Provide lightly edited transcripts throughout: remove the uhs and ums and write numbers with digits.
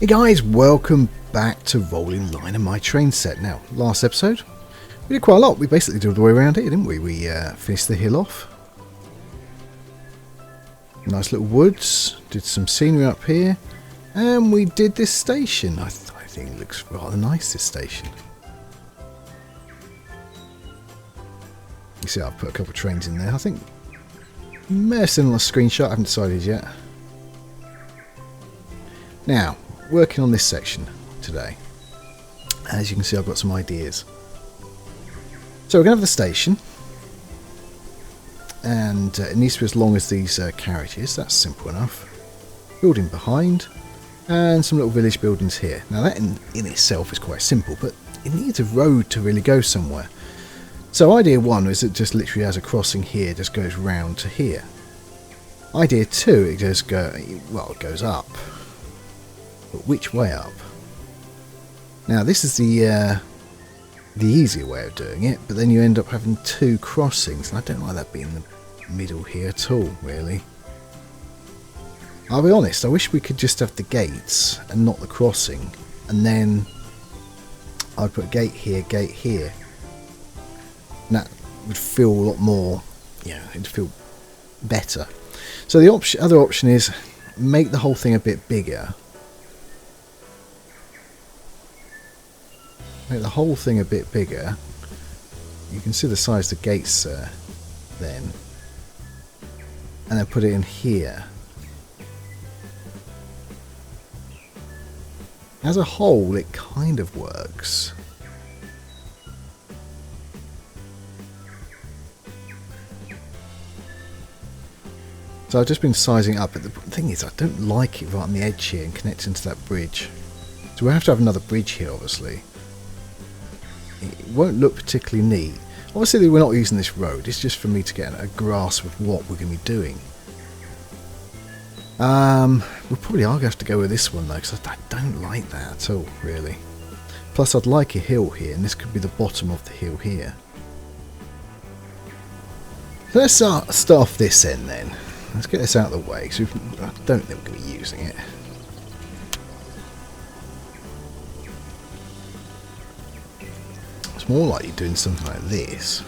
guys, welcome back to Rolling Line of my train set. Now, last episode, we did quite a lot. We basically did all the way around here, didn't we? We finished the hill off. Nice little woods, did some scenery up here, and we did this station. I think it looks rather nice, this station. You see, I've put a couple of trains in there. I think you may have seen on a screenshot, I haven't decided yet. Now, working on this section today. As you can see, I've got some ideas. So we're going to have the station. And it needs to be as long as these carriages. That's simple enough. Building behind. And some little village buildings here. Now that in itself is quite simple, but it needs a road to really go somewhere. So idea one is it just literally has a crossing here, just goes round to here. Idea two, it just it goes up. But which way up? Now this is the easier way of doing it, but then you end up having two crossings, and I don't like that being in the middle here at all, really. I'll be honest, I wish we could just have the gates and not the crossing, and then I'd put gate here, and that would feel a lot more, it'd feel better. So the other option is make the whole thing a bit bigger. Make the whole thing a bit bigger. You can see the size of the gates then. And then put it in here. As a whole, it kind of works. So I've just been sizing up, but the thing is I don't like it right on the edge here and connecting to that bridge. So we'll have to have another bridge here, obviously. It won't look particularly neat. Obviously we're not using this road, it's just for me to get a grasp of what we're going to be doing. We probably are going to have to go with this one though, because I don't like that at all, really. Plus I'd like a hill here, and this could be the bottom of the hill here. So let's start off this end then. Let's get this out of the way, because I don't think we're going to be using it. More like you're doing something like this.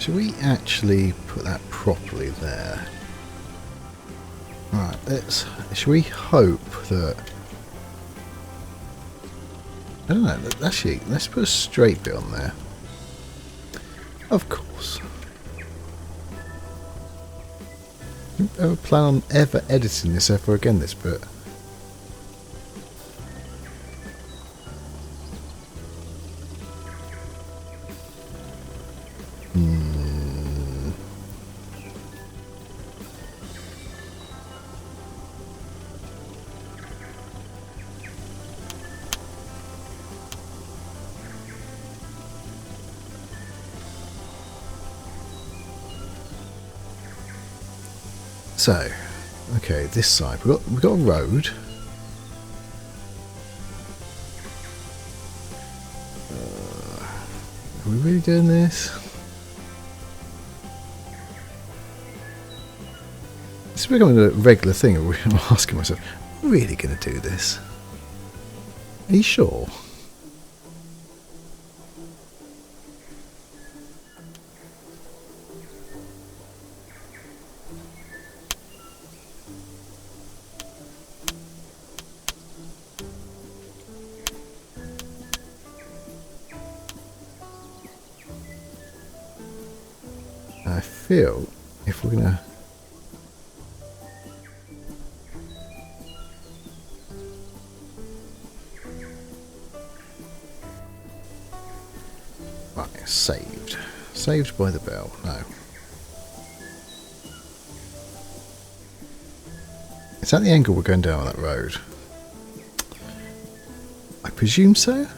Should we actually put that properly there? Right, should we hope that... I don't know, actually, let's put a straight bit on there. Of course. I don't ever plan on ever editing this ever again, this bit. So, okay, this side we've got a road. Are we really doing this? It's becoming a regular thing. I'm asking myself, are we really going to do this? Are you sure? I feel if we're gonna saved by the bell. No, is that the angle we're going down on that road? I presume so.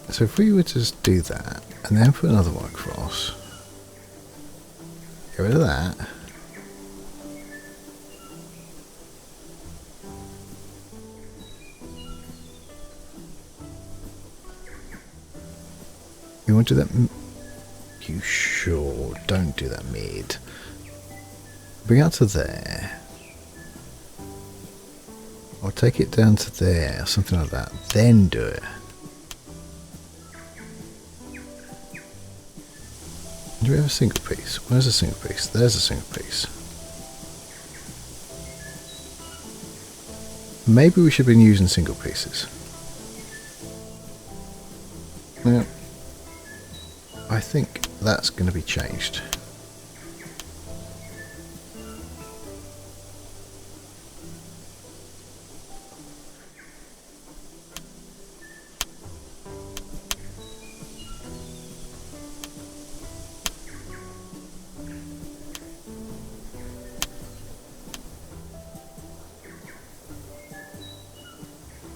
So if we were to just do that, and then put another one across, get rid of that, want to do that? You sure? Don't do that mid. Bring it out to there. Or take it down to there, something like that. Then do it. Do we have a single piece? Where's a single piece? There's a single piece. Maybe we should have been using single pieces. Now, I think that's going to be changed.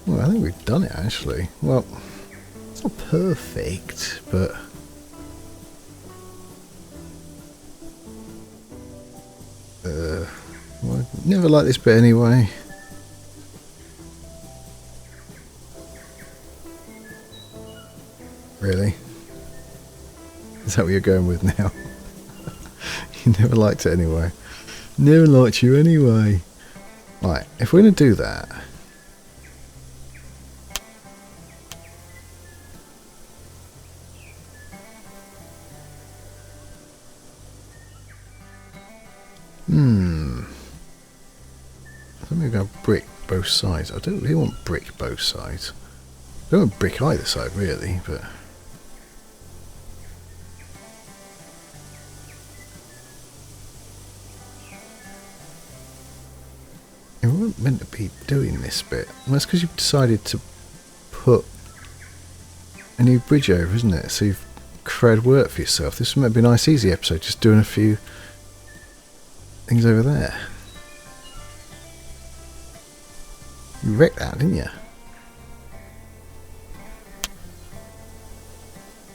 Well, I think we've done it actually. Well, it's not perfect, but well, I never liked this bit anyway. Really? Is that what you're going with now? You never liked it anyway. Never liked you anyway. Right, if we're going to do that, I think we're going to brick both sides. I don't really want brick both sides. I don't want brick either side really, but we weren't meant to be doing this bit. Well, that's because you've decided to put a new bridge over, isn't it? So you've created work for yourself. This might be a nice easy episode, just doing a few things over there. You wrecked that, didn't you?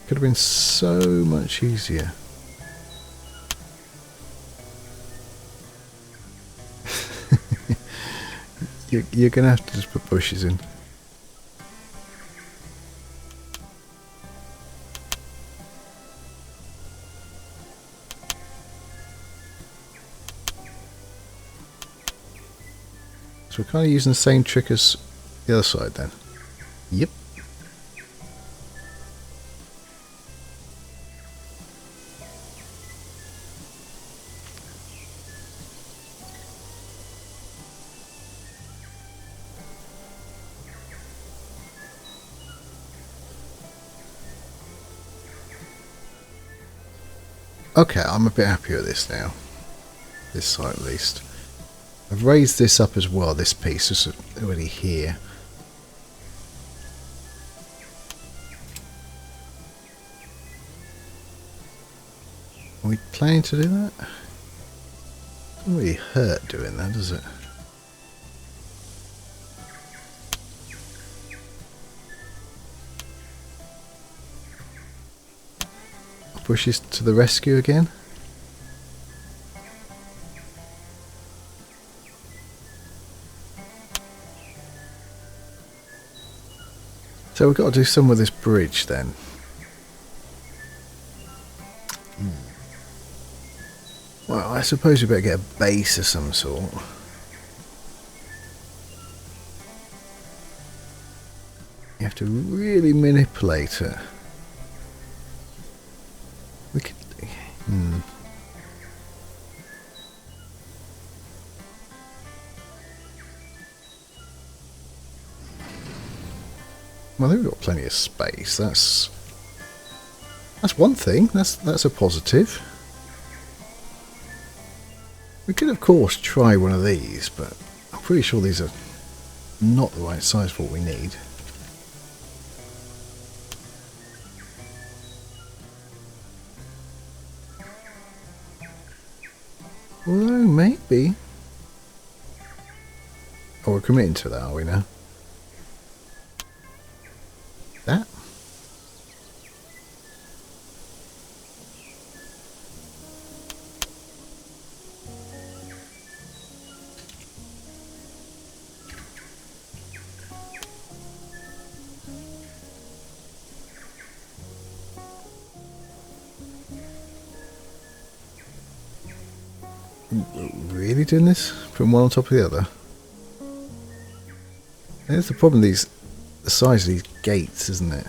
Could have been so much easier. You're going to have to just put bushes in. So we're kind of using the same trick as the other side then. Yep. Okay, I'm a bit happier with this now. This side at least. I've raised this up as well, this piece is already here. Are we planning to do that? Doesn't really hurt doing that, does it? Bushes to the rescue again. So we've got to do some with this bridge then. Well, I suppose we better get a base of some sort. You have to really manipulate it. We could... Well, we've got plenty of space. That's one thing. That's a positive. We could, of course, try one of these, but I'm pretty sure these are not the right size for what we need. Although, maybe. Oh, we're committing to that, are we now? That? Really doing this? Putting one on top of the other? There's the problem, the size of these gates, isn't it?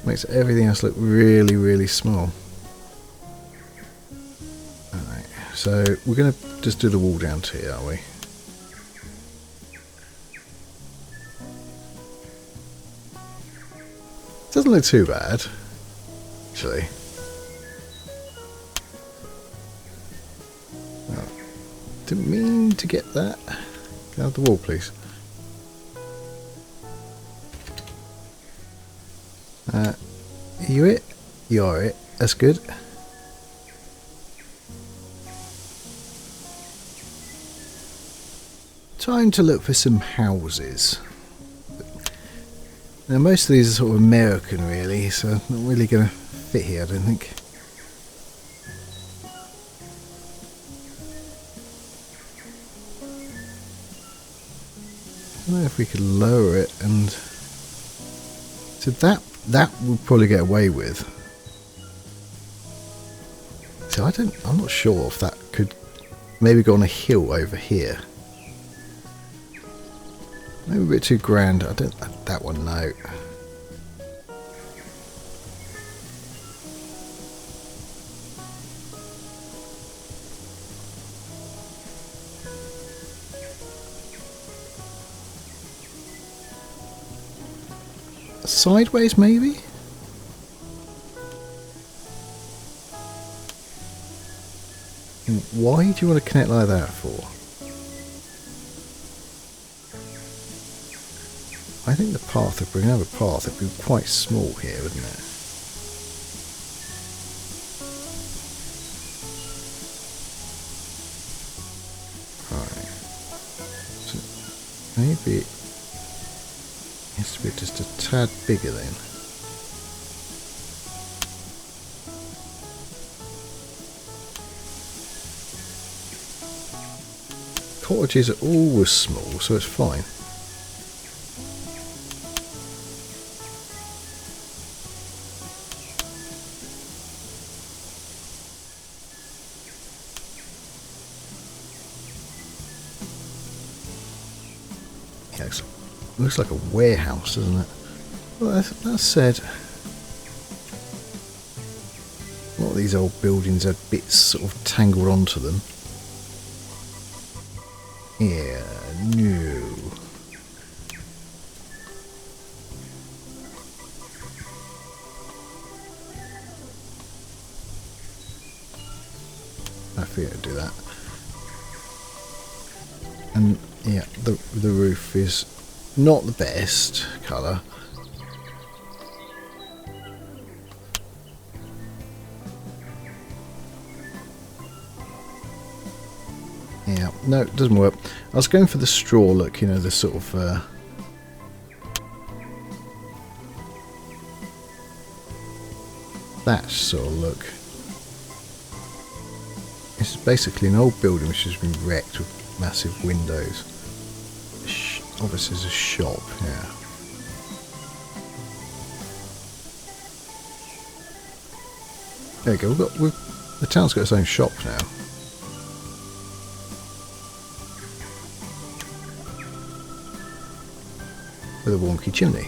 Makes everything else look really, really small. Alright, so we're going to just do the wall down to here, are we? Doesn't look too bad, actually. Oh, didn't mean to get that. Get out the wall, please. Are you it? You are it. That's good. Time to look for some houses. Now most of these are sort of American really, so not really going to fit here, I don't think. I don't know if we could lower it, and so that we'll probably get away with. So I'm not sure if that could maybe go on a hill over here. Maybe a bit too grand. I don't. That one, no. Sideways, maybe. Why do you want to connect like that for? I think the path, if we have a path, it'd be quite small here, wouldn't it? Right. So maybe it has to be just a tad bigger then. Cottages are always small, so it's fine. Yeah, it looks like a warehouse, doesn't it? Well, that said, a lot of these old buildings have bits sort of tangled onto them. Yeah, no. I figured I'd do that. And yeah, the roof is not the best colour. Yeah, no, it doesn't work. I was going for the straw look, you know, the sort of that sort of look. This is basically an old building which has been wrecked with massive windows. Obviously, it's a shop, yeah. There you go. The town's got its own shop now. With a wonky chimney.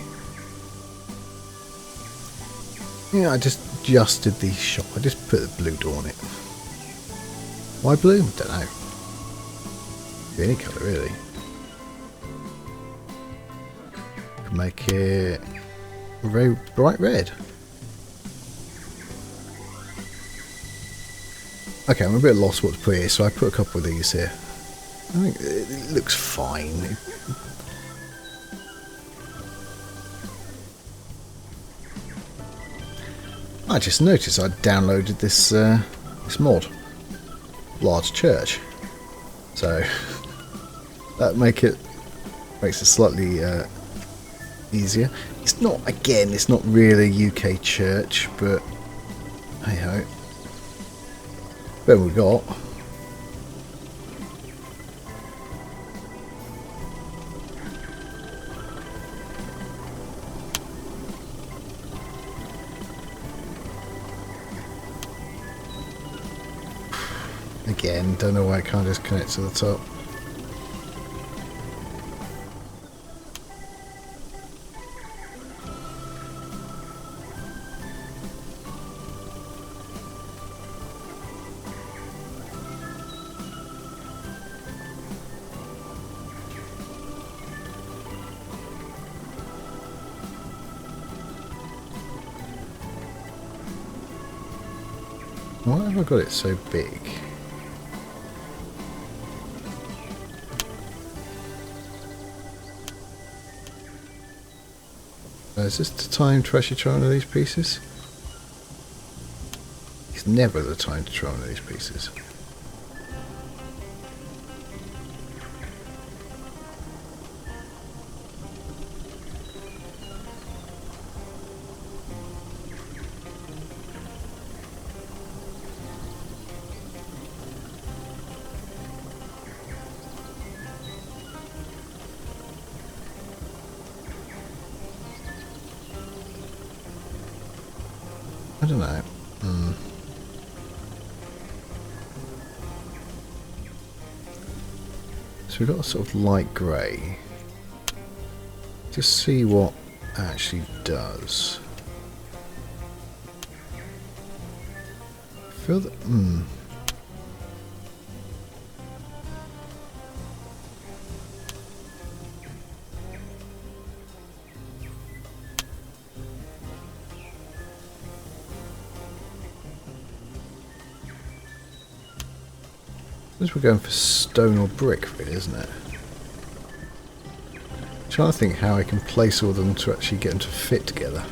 Yeah, I just adjusted the shop. I just put the blue door on it. Why blue? I don't know. Be any colour really. Could make it very bright red. Okay, I'm a bit lost what to put here, so I put a couple of these here. I think it looks fine. I just noticed I downloaded this this mod, large church, so that makes it slightly easier. It's not, again, it's not really a UK church, but hey ho. What we got? again. Don't know why it can't just connect to the top. Why have I got it so big? Is this the time to actually try one of these pieces? It's never the time to try one of these pieces. I don't know. So we've got a sort of light grey. Just see what it actually does. I feel that. We're going for stone or brick, really, isn't it? I'm trying to think how I can place all of them to actually get them to fit together.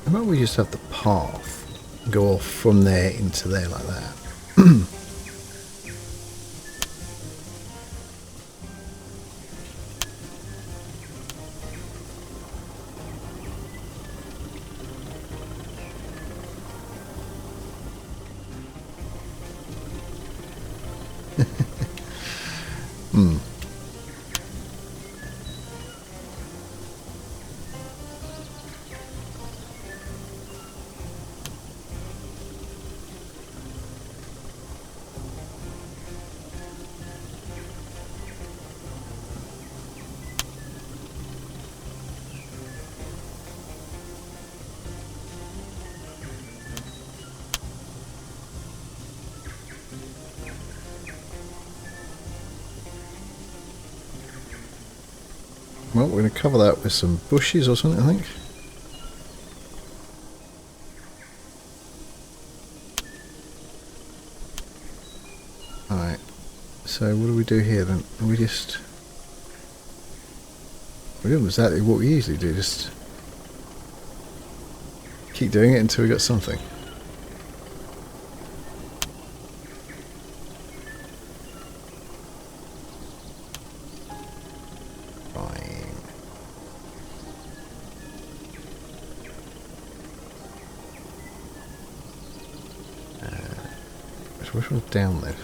How about we just have the path go off from there into there like that? Well, we're going to cover that with some bushes or something, I think. Alright, so what do we do here then? We just... we do exactly what we usually do, just keep doing it until we got something. Which one's down there?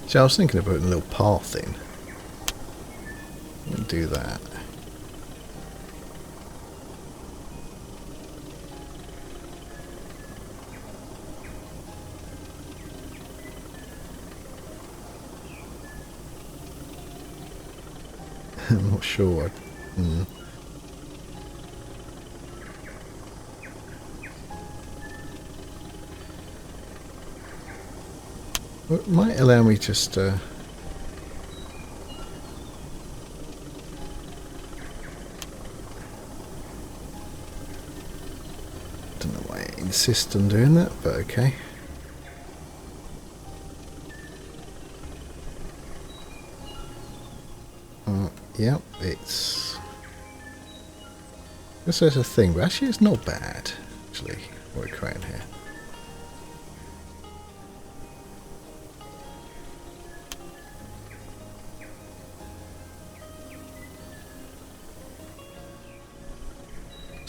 See, I was thinking of putting a little path in. We'll do that. I'm not sure. Well, it might allow me just don't know why I insist on doing that, but okay. Yep, it's... I guess there's a thing, but actually it's not bad, actually, what we're creating here.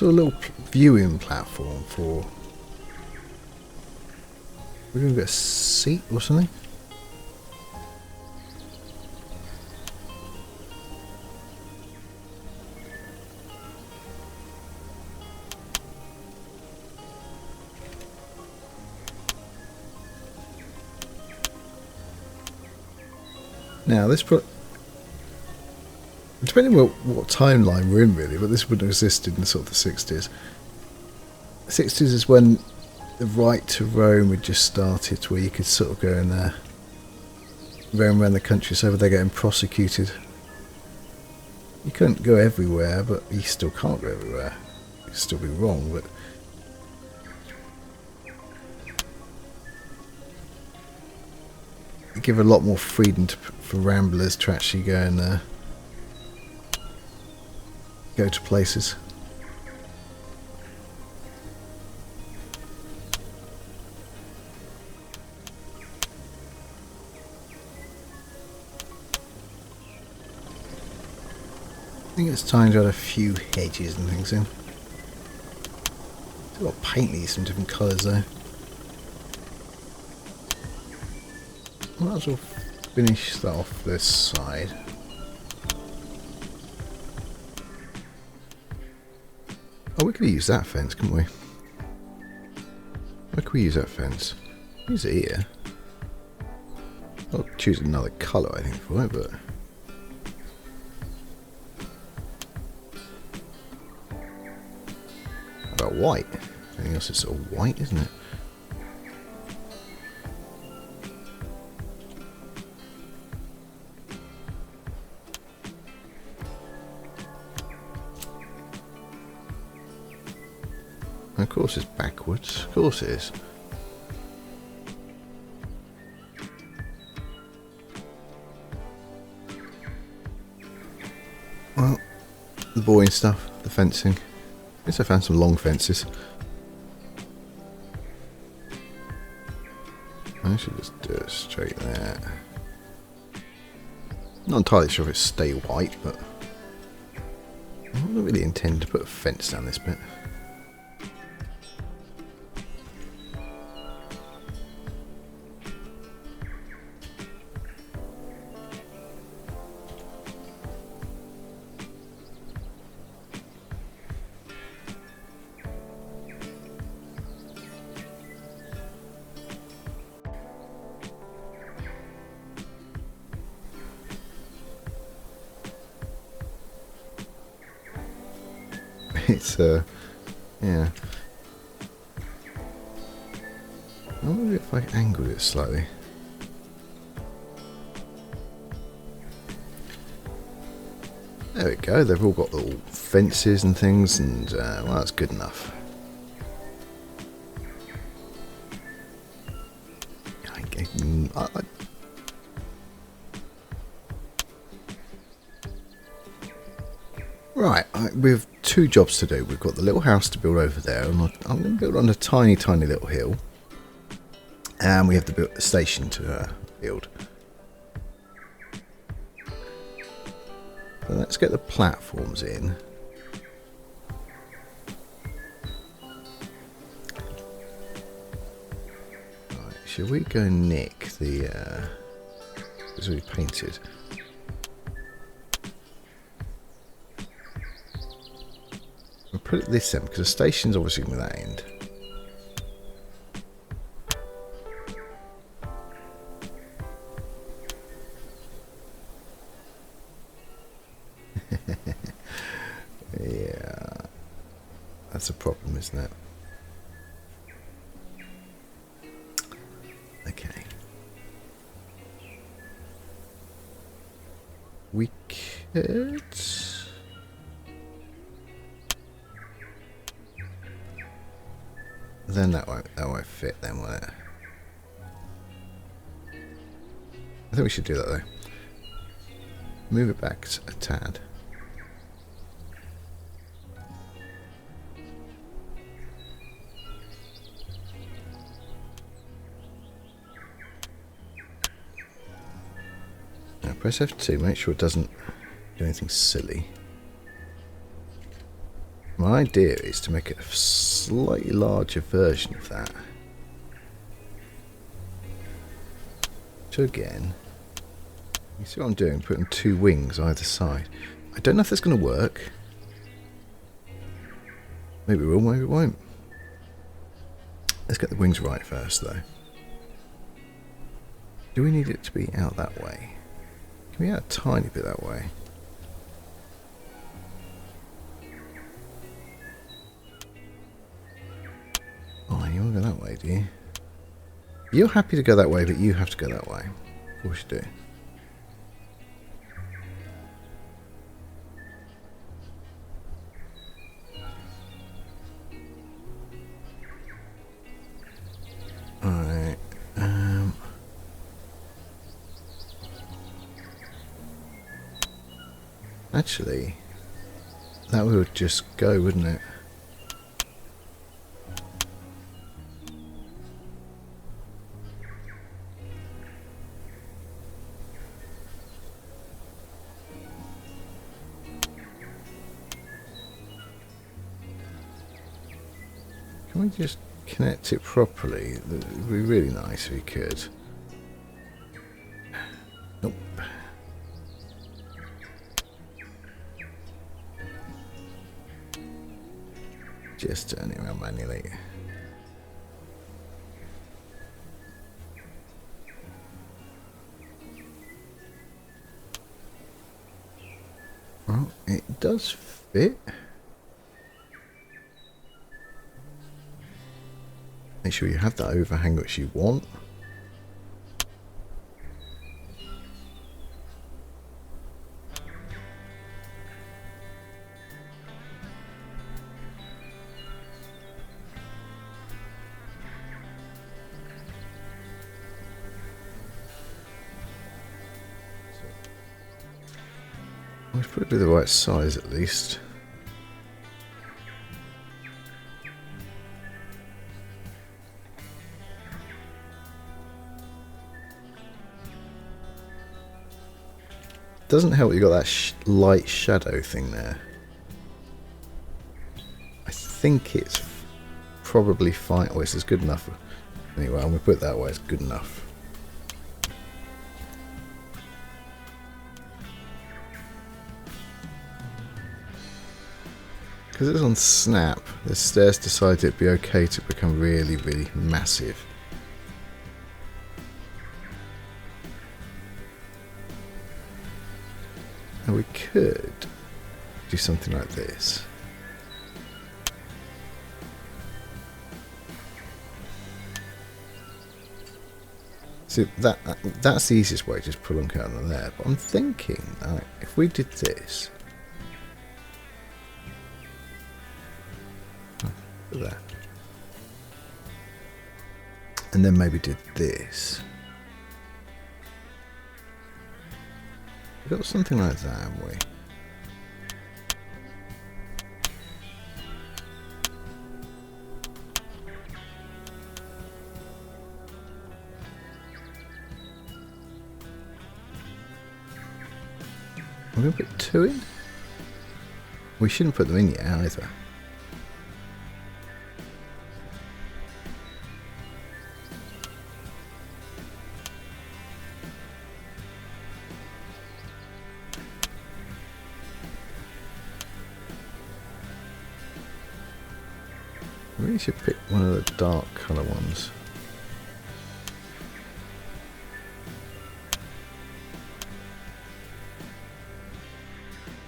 So a little viewing platform for... We're going to get a seat or something? Now this depending on what timeline we're in really, but this wouldn't have existed in sort of the 60s. The 60s is when the right to roam had just started, where you could sort of go and roam around the country, so they're getting prosecuted. You couldn't go everywhere, but you still can't go everywhere. You'd still be wrong, but... you give a lot more freedom for ramblers to actually go and go to places. I think it's time to add a few hedges and things in. Still got to paint these some different colours though. Might as well finish that off this side. Oh, we could use that fence, couldn't we? Where could we use that fence? Use it here. I'll choose another colour, I think, for it, but... how about white? Anything else is sort of white, isn't it? Of course it's backwards. Of course it is. Well, the boring stuff, the fencing. At least I found some long fences. I should just do it straight there. Not entirely sure if it's stay white, but I don't really intend to put a fence down this bit. It's yeah. I wonder if I angled it slightly. There we go, they've all got little fences and things, and well, that's good enough. Right, we have two jobs to do. We've got the little house to build over there, and I'm going to build on a tiny, tiny little hill. And we have to build a station to build. So let's get the platforms in. Right, shall we go nick the... it's already painted. We'll put it this end, because the station's obviously going to that end. Yeah, that's a problem, isn't it? Okay. We could... then that won't fit then, will it? I think we should do that though. Move it back a tad. Now press F2, make sure it doesn't do anything silly. My idea is to make a slightly larger version of that. So again, you see what I'm doing? Putting 2 wings either side. I don't know if that's going to work. Maybe it will, maybe it won't. Let's get the wings right first, though. Do we need it to be out that way? Can we add a tiny bit that way? Oh, you want to go that way, do you? You're happy to go that way, but you have to go that way. Of course you do. Alright. Actually, that would just go, wouldn't it? Can we just connect it properly? It would be really nice if we could. Nope. Just turn it around manually. Well, it does fit. Make sure you have that overhang which you want. Let's put it to the right size at least. Doesn't help you got that light shadow thing there. I think it's probably fine. Oh, this is good enough. Anyway, I'm going to put it that way. It's good enough. Because it's on snap, the stairs decided it'd be okay to become really, really massive. Now we could do something like this. See, that's the easiest way, just pull on curtain there. But I'm thinking, if we did this, there, and then maybe did this. We've got something like that, haven't we? We're going to put 2 in? We shouldn't put them in yet either. I really should pick one of the dark colour ones.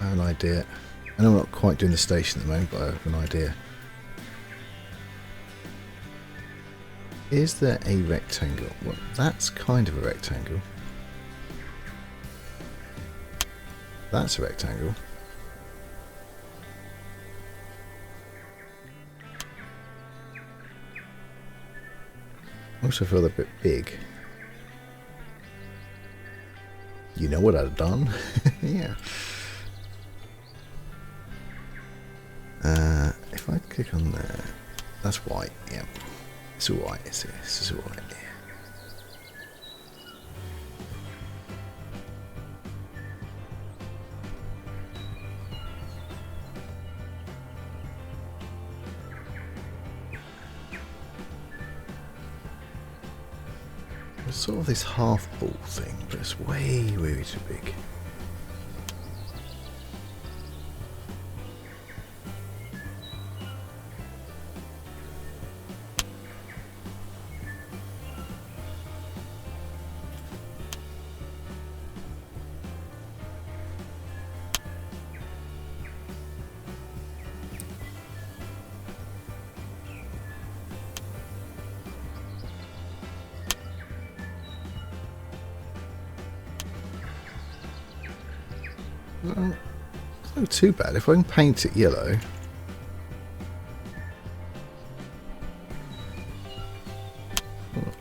I have an idea. I know I'm not quite doing the station at the moment, but I have an idea. Is there a rectangle? Well, that's kind of a rectangle. That's a rectangle. I also feel they're a bit big. You know what I've done? Yeah. If I click on there, that's white. Yeah, it's all white. This is all white. Yeah. It's sort of this half ball thing, but it's way too big. Well, it's not too bad. If I can paint it yellow.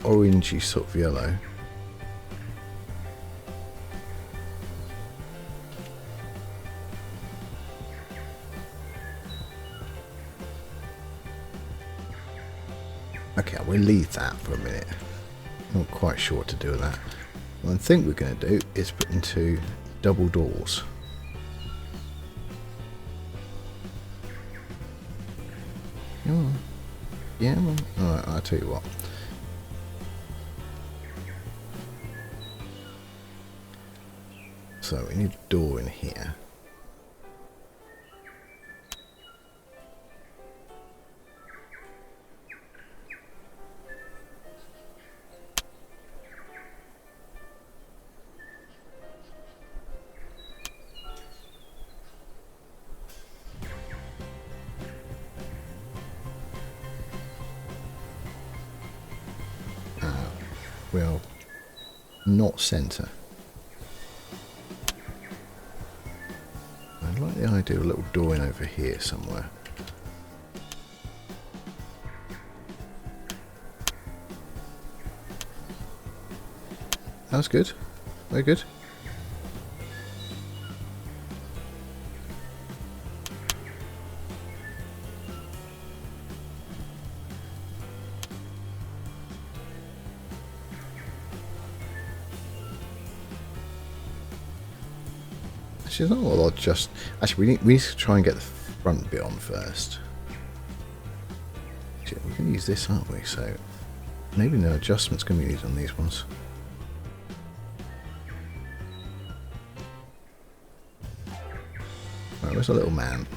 Orangey sort of yellow. Okay, we'll leave that for a minute. Not quite sure what to do with that. What I think we're going to do is put into double doors. Yeah, well, alright, I'll tell you what. So we need a door in here. Well, not centre. I like the idea of a little door in over here somewhere. That was good. Very good. Actually, it's not what I'll just... Actually, we need to try and get the front bit on first. Actually, we're going to use this, aren't we? So, maybe no adjustments can be needed on these ones. Right, where's our little man?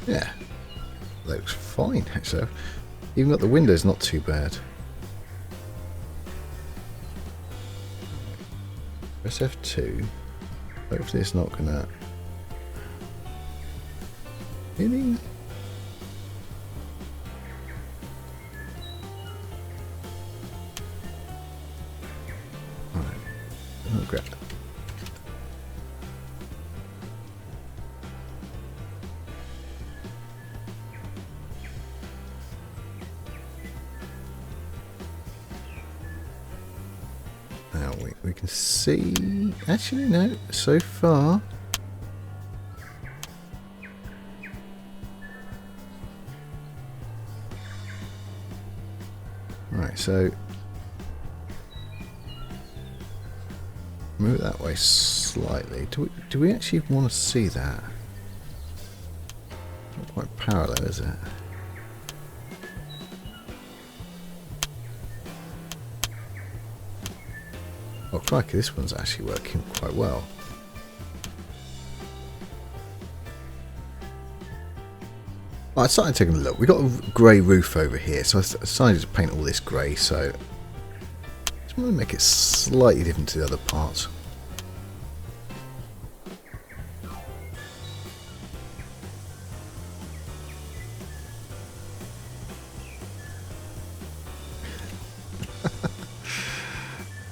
Yeah. Looks fine, actually. Even got the windows not too bad. Press F2. Hopefully it's not gonna... Really? Alright. Oh, crap. Now we can see... Actually, no. So far... Right, so... Move it that way slightly. Do we actually want to see that? Not quite parallel, is it? Oh, crikey, this one's actually working quite well. I started taking a look. We've got a grey roof over here, so I decided to paint all this grey, so just want to make it slightly different to the other parts.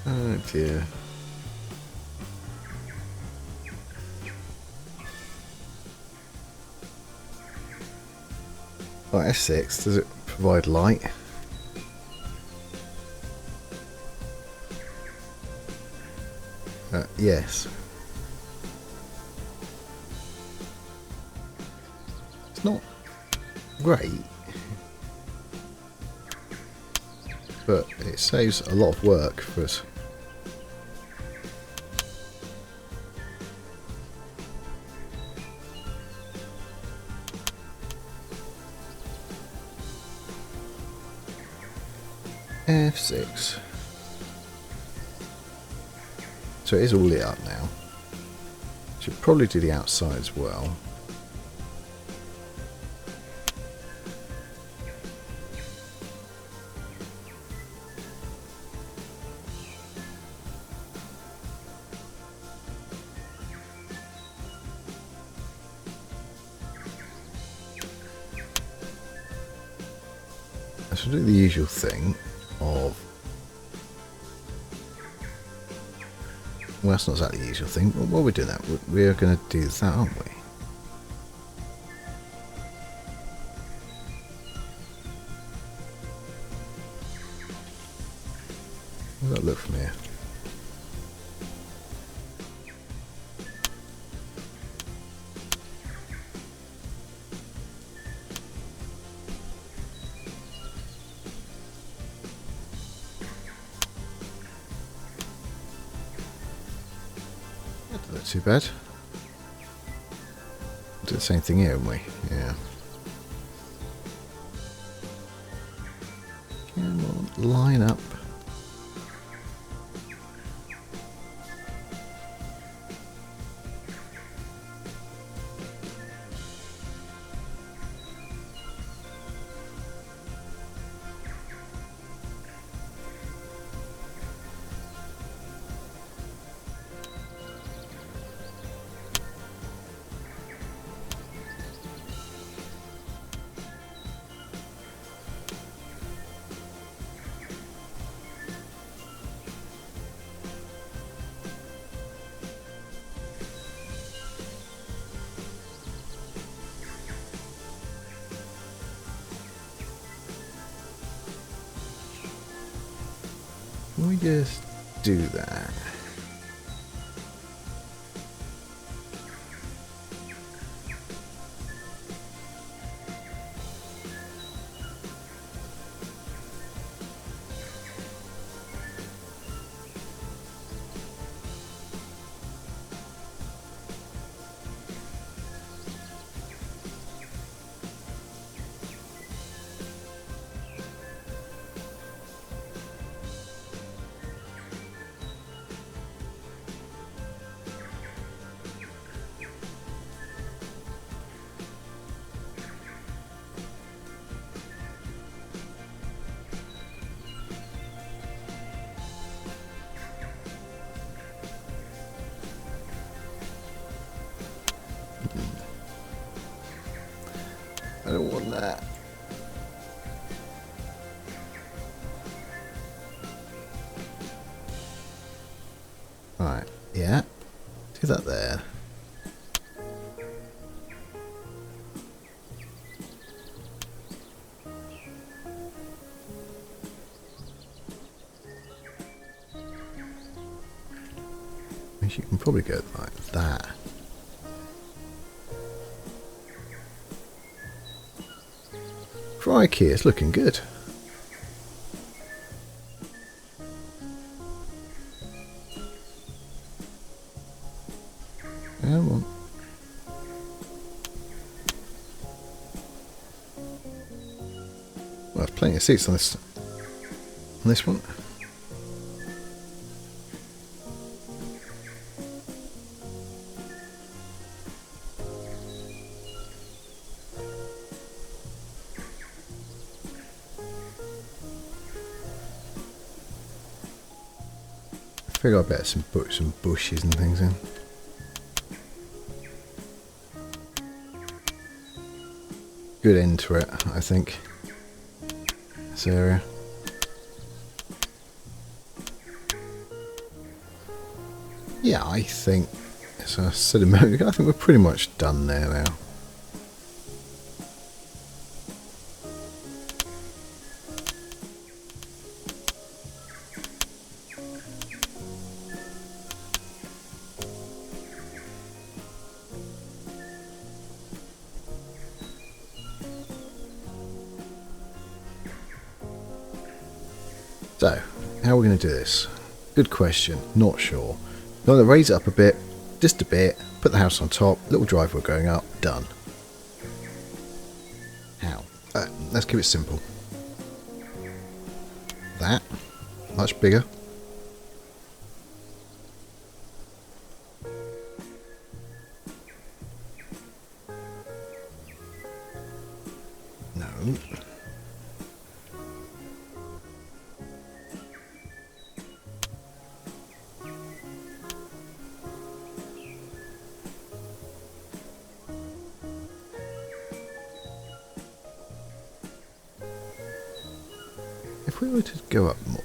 Oh dear. Right, F6, does it provide light? Yes. It's not great, but it saves a lot of work for us. F6. So it is all lit up now. Should probably do the outside as well. I should do the usual thing of... Well, that's not exactly the usual thing. What are we doing that? We're going to do that, aren't we? How does that look from here? That doesn't look too bad. We'll do the same thing here, haven't we? Yeah. Come on, line up. Can we just do that? I don't want that. Alright, yeah. Do that there. I mean, you can probably go like that. Crikey, it's looking good. Come on. Well, there's plenty of seats on this one. I figure I better put some bushes and things in. Good end to it, I think. This area. Yeah, I think, as I said a moment ago, I think we're pretty much done there now. So, how are we going to do this? Good question, not sure. I'm going to raise it up a bit, just a bit, put the house on top, little driveway going up, done. How? Let's keep it simple. that. Much bigger. No. If we were to go up more.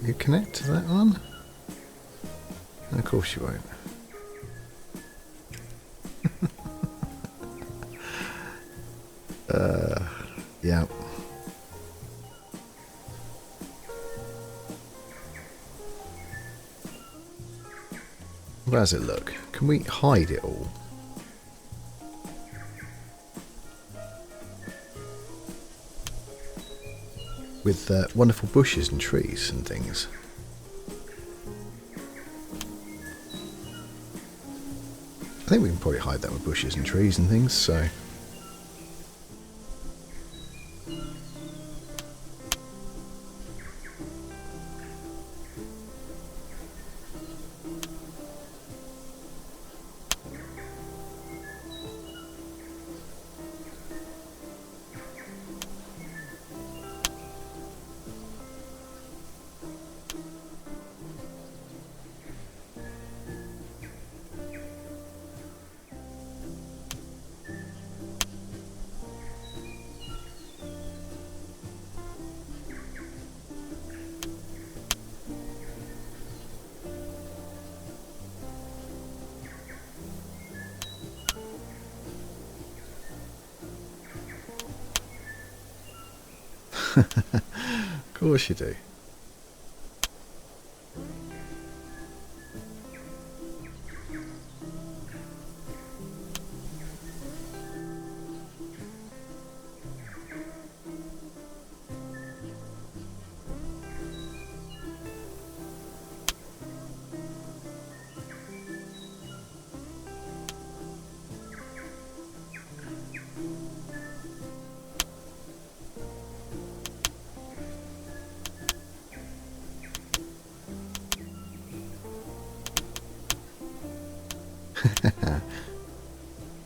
You connect to that one? Of course you won't. Yeah. How does it look? Can we hide it all? With wonderful bushes and trees and things. I think we can probably hide that with bushes and trees and things, so... Of course you do.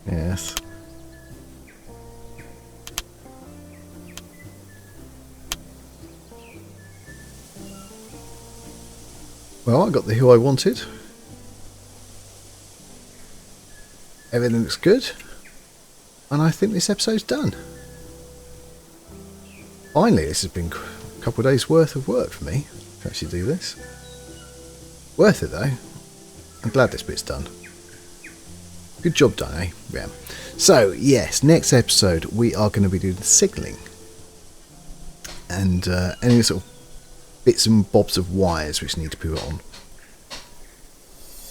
Yes. Well, I got the hill I wanted. Everything looks good. And I think this episode's done. Finally, this has been a couple of days worth of work for me to actually do this. Worth it though. I'm glad this bit's done. Good job done, eh? Yeah. So, yes, next episode we are going to be doing signalling. And any sort of bits and bobs of wires which need to be put on.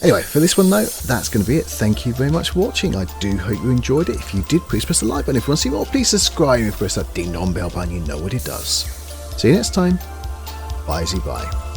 Anyway, for this one though, that's going to be it. Thank you very much for watching. I do hope you enjoyed it. If you did, please press the like button. If you want to see more, please subscribe and press that ding dong bell button. You know what it does. See you next time. Bye-zy bye.